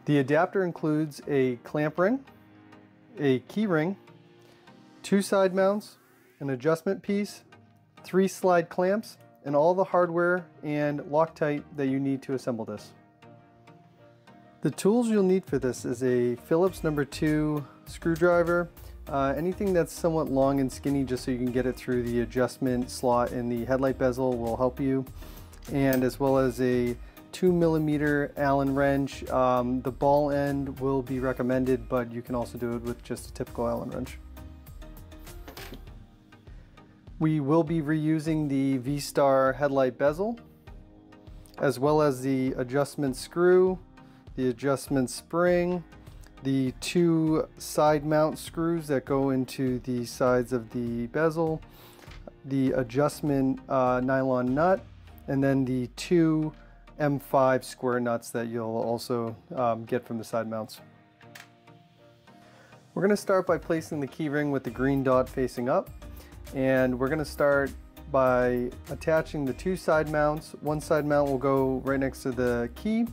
The adapter includes a clamp ring, a key ring, 2 side mounts, an adjustment piece, 3 slide clamps, and all the hardware and Loctite that you need to assemble this. The tools you'll need for this is a Phillips No. 2 screwdriver, anything that's somewhat long and skinny just so you can get it through the adjustment slot in the headlight bezel will help you, and as well as a 2mm Allen wrench. The ball end will be recommended, but you can also do it with just a typical Allen wrench. We will be reusing the VStar headlight bezel, as well as the adjustment screw, the adjustment spring, the 2 side mount screws that go into the sides of the bezel, the adjustment nylon nut, and then the 2 M5 square nuts that you'll also get from the side mounts. We're going to start by placing the key ring with the green dot facing up, and we're going to start by attaching the 2 side mounts. One side mount will go right next to the key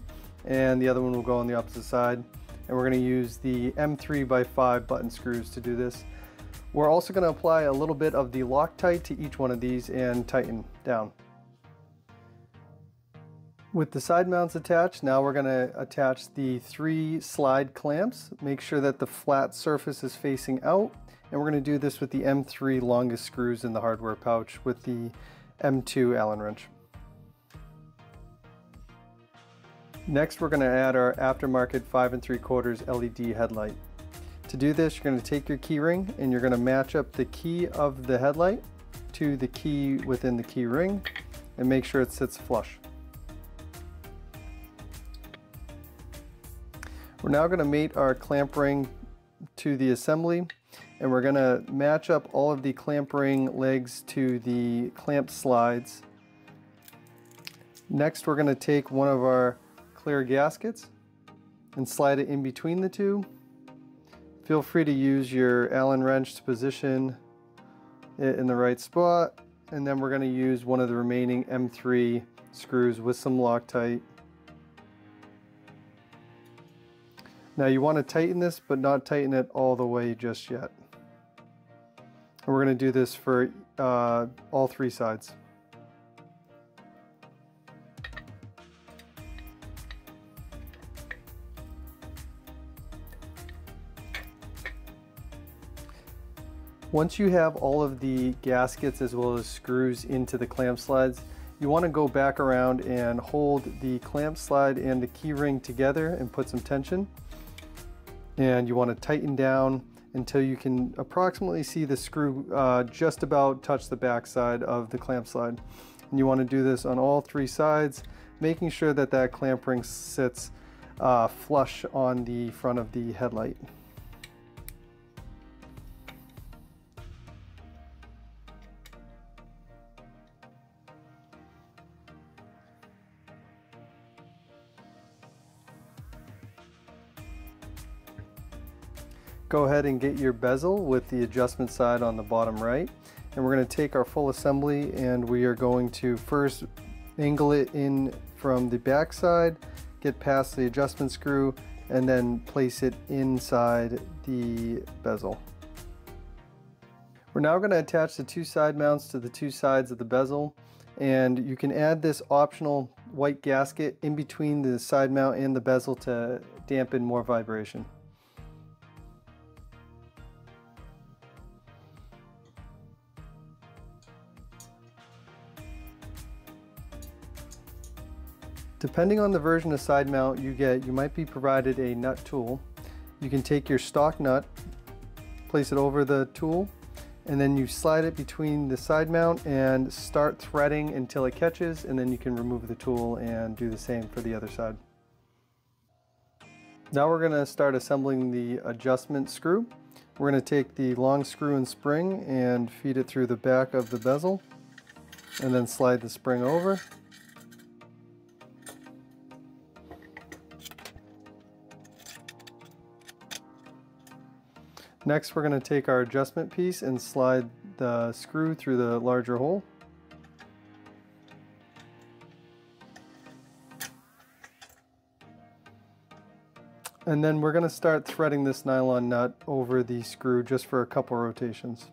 and the other one will go on the opposite side, and we're going to use the M3x5 button screws to do this. We're also going to apply a little bit of the Loctite to each one of these and tighten down. With the side mounts attached, now we're going to attach the 3 slide clamps. Make sure that the flat surface is facing out, and we're going to do this with the M3 longest screws in the hardware pouch with the M2 Allen wrench. Next, we're going to add our aftermarket 5 3/4 LED headlight. To do this, you're going to take your key ring and you're going to match up the key of the headlight to the key within the key ring and make sure it sits flush. We're now going to mate our clamp ring to the assembly, and we're going to match up all of the clamp ring legs to the clamp slides. Next, we're going to take one of our clear gaskets and slide it in between the two. Feel free to use your Allen wrench to position it in the right spot, and then we're going to use one of the remaining M3 screws with some Loctite. Now you want to tighten this, but not tighten it all the way just yet. And we're going to do this for all 3 sides. Once you have all of the gaskets as well as screws into the clamp slides, you want to go back around and hold the clamp slide and the key ring together and put some tension. And you want to tighten down until you can approximately see the screw just about touch the back side of the clamp slide. And you want to do this on all 3 sides, making sure that that clamp ring sits flush on the front of the headlight. Go ahead and get your bezel with the adjustment side on the bottom right, and we're going to take our full assembly and we are going to first angle it in from the back side, get past the adjustment screw, and then place it inside the bezel. We're now going to attach the 2 side mounts to the 2 sides of the bezel, and you can add this optional white gasket in between the side mount and the bezel to dampen more vibration. Depending on the version of side mount you get, you might be provided a nut tool. You can take your stock nut, place it over the tool, and then you slide it between the side mount and start threading until it catches, and then you can remove the tool and do the same for the other side. Now we're going to start assembling the adjustment screw. We're going to take the long screw and spring and feed it through the back of the bezel, and then slide the spring over. Next, we're going to take our adjustment piece and slide the screw through the larger hole. And then we're going to start threading this nylon nut over the screw just for a couple rotations.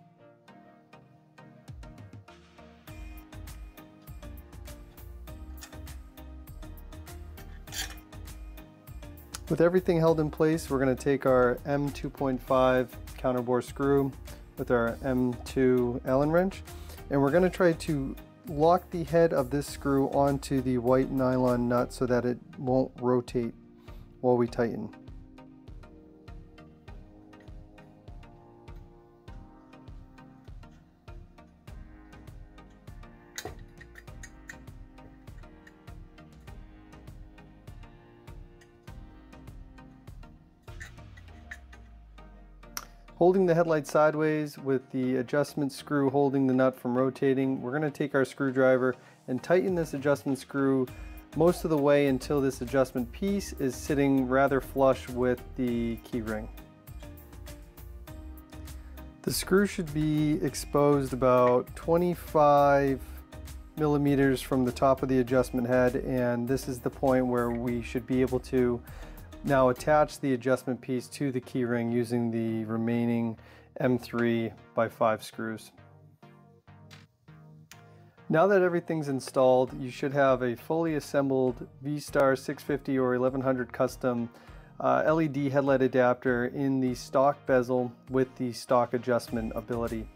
With everything held in place, we're going to take our M2.5 counterbore screw with our M2 Allen wrench, and we're going to try to lock the head of this screw onto the white nylon nut so that it won't rotate while we tighten. Holding the headlight sideways with the adjustment screw holding the nut from rotating, we're going to take our screwdriver and tighten this adjustment screw most of the way until this adjustment piece is sitting rather flush with the key ring. The screw should be exposed about 25 millimeters from the top of the adjustment head, and this is the point where we should be able to now attach the adjustment piece to the key ring using the remaining M3x5 screws. Now that everything's installed, you should have a fully assembled VStar 650 or 1100 custom LED headlight adapter in the stock bezel with the stock adjustment ability.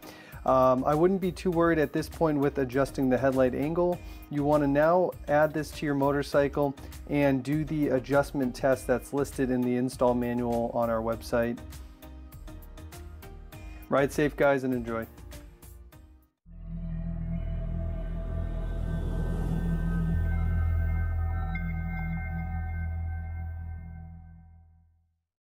I wouldn't be too worried at this point with adjusting the headlight angle. You want to now add this to your motorcycle and do the adjustment test that's listed in the install manual on our website. Ride safe, guys, and enjoy.